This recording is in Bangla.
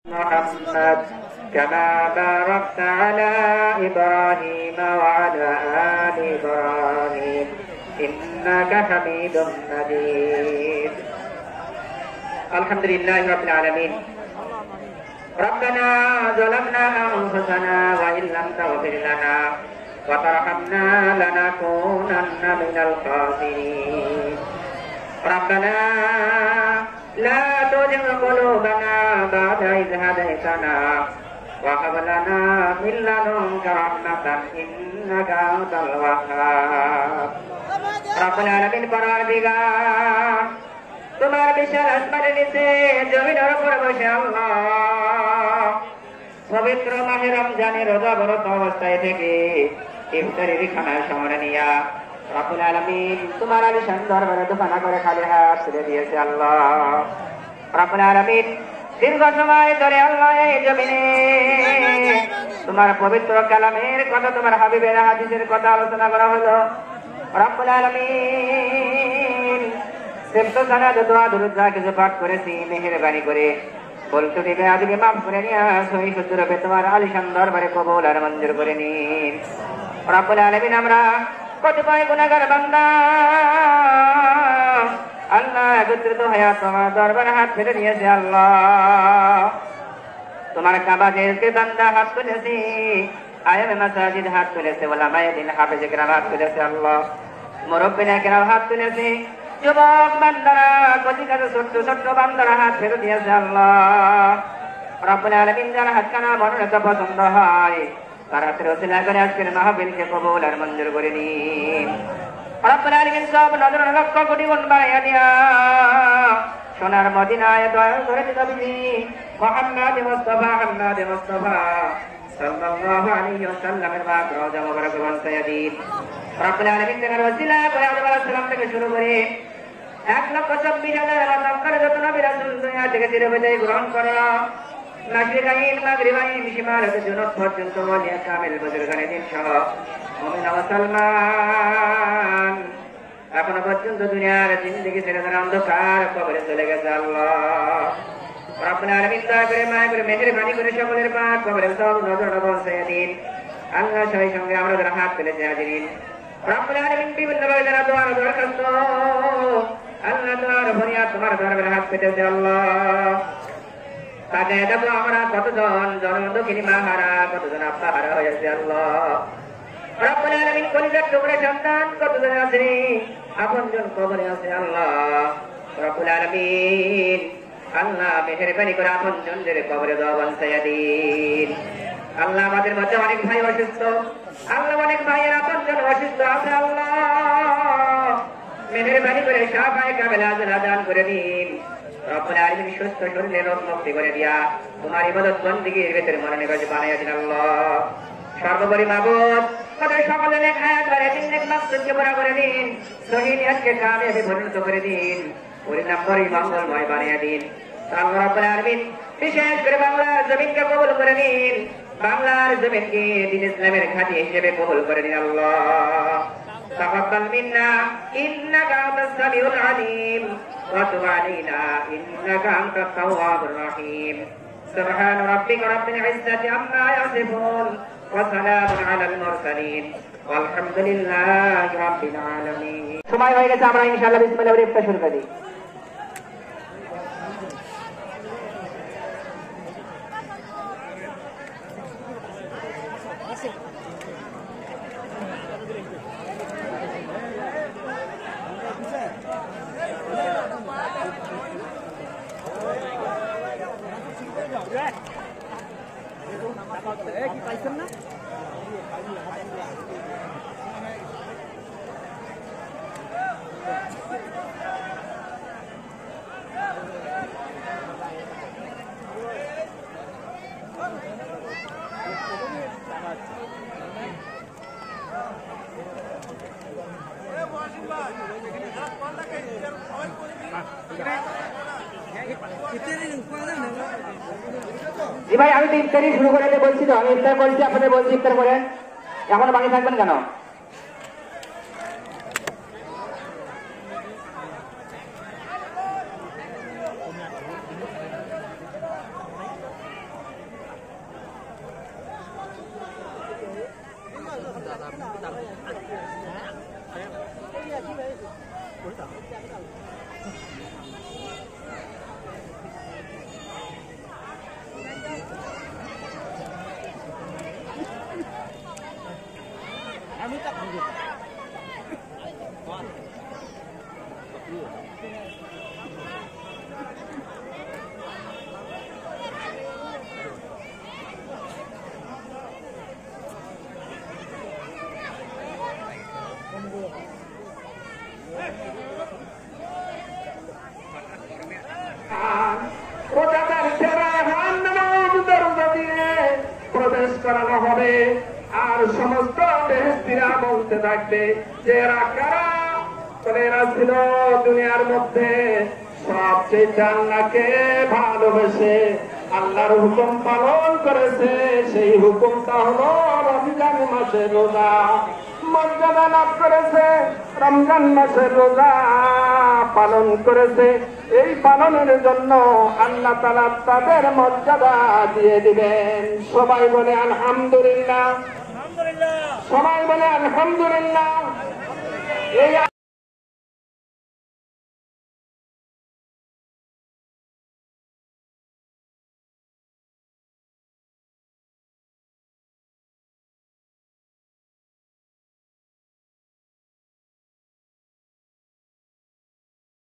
محمد كما باركت على إبراهيم وعلى آل إبراهيم إنك حميد مجيد. الحمد لله رب العالمين. ربنا ظلمنا أنفسنا وإن لم تغفر لنا وترحمنا لنكونن من الخاسرين. ربنا لا تزغ قلوبنا بعد إذ هديتنا وهب لنا من لدنك رحمة إنك أنت الوهاب. رب العالمين পরওয়ারদিগার তোমার বিশাল আসমানের নিচে জমিনের উপর বসে আল্লাহ পবিত্র মাহে রমজানের রোজাবরত অবস্থায় থেকে ইফতারির খানার সময় নিয়া রব্বুল আলামিন তোমার আলিশান দরবারে দোকানা করে খালি হাত তুলে দিয়েছে আল্লাহ। রব্বুল আলামিন দীর্ঘ সময় ধরে আল্লাহ এই জমিনে তোমার পবিত্র কালামের কথা, তোমার হাবিবের হাদিসের কথা আলোচনা করা হলো। রব্বুল আলামিন সেপ্তো সানা দোয়া দুরূদ যা কিছু পাঠ করেছি মেহেরবানি করে বল ত্রুটি বেয়াদবি মাফ করে নিয়ে সহি শুদ্ধরূপে তোমার আলিশান দরবারে কবুল আর মঞ্জুর করে নিন। রব্বুল আলামিন আমরা কতিপয় গুনাহগার বান্দা আল্লাহ একত্রিত হয়ে তোমার দরবারে হাত ফেলে নিয়েছে আল্লাহ। তোমার কাবাজের বান্দা হাত তুলেছি, আয়ামে মাসাজিদ হাত তুলেছে, ওলামায়ে দ্বীন হাফেজে কেরাম হাত তুলেছে আল্লাহ, মুরব্বিনে কেরাম হাত তুলেছে, যুবক বান্দারা কচিকাছে ছোট্ট ছোট্ট বান্দারা হাত ফেলে দিয়েছে আল্লাহ। রব্বুল আলামিন যার হাতখানা মনোনীত পছন্দ হয় তারা ওসিলা করে আজকের মাহফিলকে কবুল আর মঞ্জুর করে নিন। রব্বুল আলামিন সব নজর লক্ষ কোটি গুণ বাড়াইয়া দিয়া সোনার মদিনায় দয়া করে দিবি মুহাম্মদ মুস্তাফা সাল্লাল্লাহু আলাইহি ওয়াসাল্লামের পাক রওজা মুবারক বানায়া দিন। রব্বুল আলামিন তার ওসিলা করে আদম আলাইহিস সালাম থেকে শুরু করে 1,26,000 নম্বর যত নবী রাসূল দুনিয়া থেকে চিরবিদায় গ্রহণ করলো। মাগরিবাইন মাগরিবাইন সীমার জুনুব পর্যন্ত ওলিয়া কামিল বুজুর্গানে দিন সহ মুমিন মুসলমান এখনো পর্যন্ত দুনিয়ার জিন্দেগি ছেড়ে তারা অন্ধকার কবরে চলে গেছে আল্লাহ। রব্বুল আলামিন দয়া করে মায়া করে মেহেরবানি করে সকলের পাক কবরে সব নজর পৌঁছাইয়া দিন আল্লাহ। সবাই সঙ্গে আমরা যারা হাত ফেলেছে হাজিরিন রব্বুল আলামিন বিভিন্নভাবে যারা দোয়ার দরখাস্ত আল্লাহ দোয়ার ফরিয়াদ তোমার দরবারে হাত পেতেছে আল্লাহ। তাকে দেখো আমরা কতজন জনদক্ষিণী মাহারা কতজন আত্মাহারা হয়েছে আল্লাহ। রব্বুল আলামিন কলিজার টুকরা সন্তান কতজন আছে আপনজন কবরে আছে আল্লাহ। রব্বুল আলামিন আল্লাহ মেহেরবানি করে আপনজনদের কবরে দোয়া পৌঁছাইয়া দিন আল্লাহ। আমাদের মধ্যে অনেক ভাই অসুস্থ আল্লাহ, অনেক ভাইয়ের আপনজন অসুস্থ আছে আল্লাহ। মেহেরবানি করে শাফায়ে কামিল আজল দান করে দিন রব্বুল আলামিন। সুস্থ শরীরে রোগ মুক্তি করে দিয়া তোমার ইবাদত বন্দেগীর ভিতরে মনোনিবেশ বানাইয়া দিন আল্লাহ। সর্বোপরি মাবুদ আমাদের সকলের নেক হায়াত বাড়িয়ে দিন, নেক মাকসুদকে পুরা করে দিন, সহিহ নিয়তকে কামিয়াবি পরিণত করে দিন, পরিণামী মঙ্গলময় বানিয়ে দিন আল্লাহ রাব্বুল আলামিন। বিশেষ করে বাংলার জমিনকে কবুল করে নিন, বাংলার জমিনকে দ্বীন ইসলামের ঘাঁটি হিসেবে কবুল করে নিন আল্লাহ। তাকাব্বাল মিন্না ইন্নাকা আনতাস সামিউল আলিম ওয়া তুব আলাইনা ইন্নাকা আনতাত তাওয়াবুর রহিম। সুবহান রাব্বিকা রাব্বিল ইজ্জাতি আম্মা ইয়াসিফুন ওয়া সালামুন আলাল মুরসালিন ওয়ালহামদুলিল্লাহি রাব্বিল আলামিন। সময় হয়ে গেছে, আমরা ইনশাআল্লাহ বিসমিল্লাহ বলে ইফতার শুরু করি। জি ভাই, আমি তো ইফতারি শুরু করে বলছি, তো আমি ইফতার করছি, আপনাদের বলছি ইফতার করেন, এখনো বাকি থাকবেন কেন? হবে। আর সমস্ত বেহেশতীরা বলতে থাকবে যে এরা কারা? বলে এরা ছিল দুনিয়ার মধ্যে সবচেয়ে আল্লাহকে ভালোবেসে আল্লাহর হুকুম পালন করেছে। সেই হুকুমটা হলো রমজান মাসের রোজা। মর্যাদা লাভ করেছে, রমজান মাসের রোজা পালন করেছে। এই পালনের জন্য আল্লাহ তাআলা তাদের মর্যাদা দিয়ে দিবেন। সবাই বলে আলহামদুলিল্লাহ, সবাই বলে আলহামদুলিল্লাহ। এই